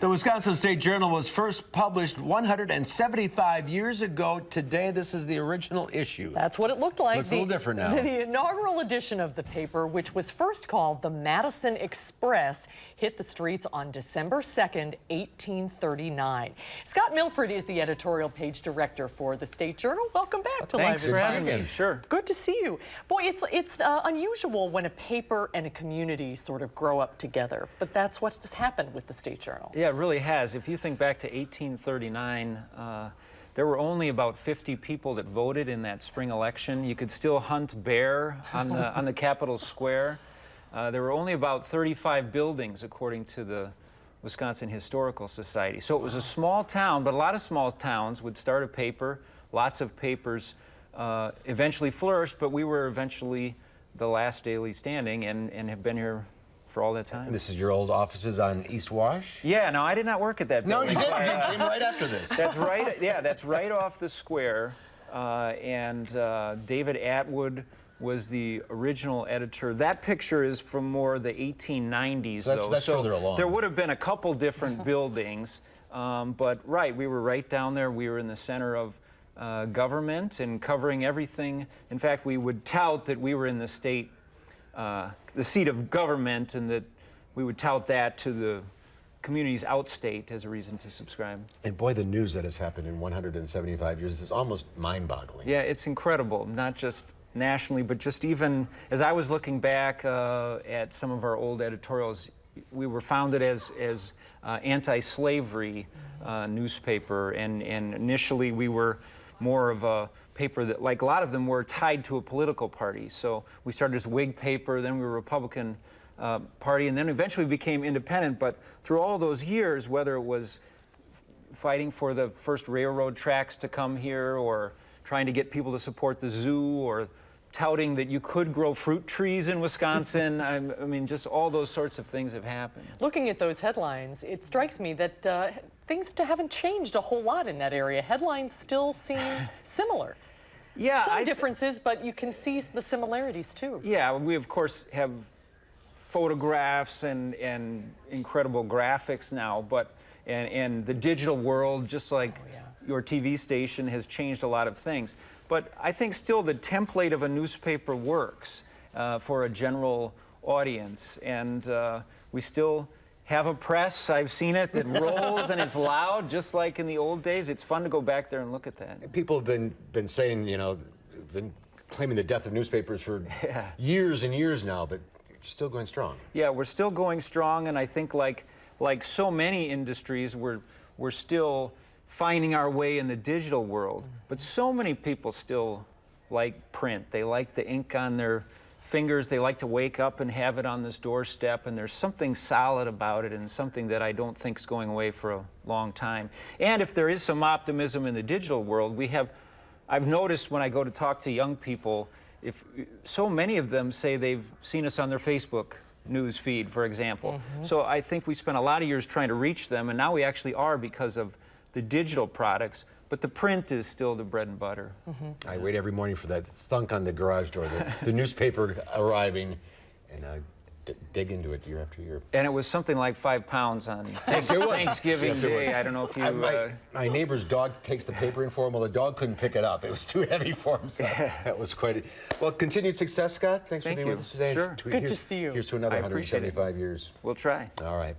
The Wisconsin State Journal was first published 175 years ago today. This is the original issue. That's what it looked like. Looks a little different now. The inaugural edition of the paper, which was first called the Madison Express, hit the streets on December 2nd, 1839. Scott Milfred is the editorial page director for the State Journal. Welcome back to Thanks Live for at having me. Sure. Good to see you. Boy, it's unusual when a paper and a community sort of grow up together, but that's what's happened with the State Journal. Yeah, it really has. If you think back to 1839, there were only about 50 people that voted in that spring election. You could still hunt bear on the Capitol Square. There were only about 35 buildings, according to the Wisconsin Historical Society. So it was a small town, but a lot of small towns would start a paper. Lots of papers eventually flourished, but we were eventually the last daily standing and have been here for all that time. And this is your old offices on East Wash? Yeah, no, I did not work at that building. No, you didn't. You came right after this. That's right. Yeah, that's right off the square. David Atwood was the original editor. That picture is from more the 1890s, though. That's further along. There would have been a couple different buildings, but right, we were right down there. We were in the center of government and covering everything. In fact, we would tout that we were in the state, the seat of government, and that we would tout that to the communities outstate as a reason to subscribe. And boy, the news that has happened in 175 years is almost mind-boggling. Yeah, it's incredible, not just nationally, but just even as I was looking back at some of our old editorials, we were founded as anti-slavery newspaper, and initially we were more of a paper that, like a lot of them, were tied to a political party. So we started as Whig paper, then we were Republican Party, and then eventually became independent. But through all those years, whether it was fighting for the first railroad tracks to come here, or trying to get people to support the zoo, or touting that you could grow fruit trees in Wisconsin, I mean, just all those sorts of things have happened. Looking at those headlines, it strikes me that things haven't changed a whole lot in that area. Headlines still seem similar. Yeah, some differences, but you can see the similarities too. Yeah, we of course have photographs and incredible graphics now, but and the digital world, just like your TV station, has changed a lot of things. But I think still the template of a newspaper works for a general audience, and we still have a press. I've seen it that rolls and it's loud, just like in the old days. It's fun to go back there and look at that. People have been saying, you know, been claiming the death of newspapers for years and years now, but you're still going strong. Yeah, we're still going strong, and I think like so many industries, we're still finding our way in the digital world. But so many people still like print. They like the ink on their fingers. They like to wake up and have it on this doorstep, and there's something solid about it, and something that I don't think is going away for a long time. And if there is some optimism in the digital world, I've noticed when I go to talk to young people, if so many of them say they've seen us on their Facebook news feed, for example. So I think we spent a lot of years trying to reach them, and now we actually are, because of the digital products, but the print is still the bread and butter. I wait every morning for that thunk on the garage door, the newspaper arriving, and I dig into it year after year. And it was something like 5 pounds on Thanksgiving Day. I don't know if you... My neighbor's dog takes the paper in for him. Well, the dog couldn't pick it up. It was too heavy for him. So that was quite well, continued success, Scott. Thanks for being with us today. Sure. Good to see you. Here's to another 175 years. We'll try. All right.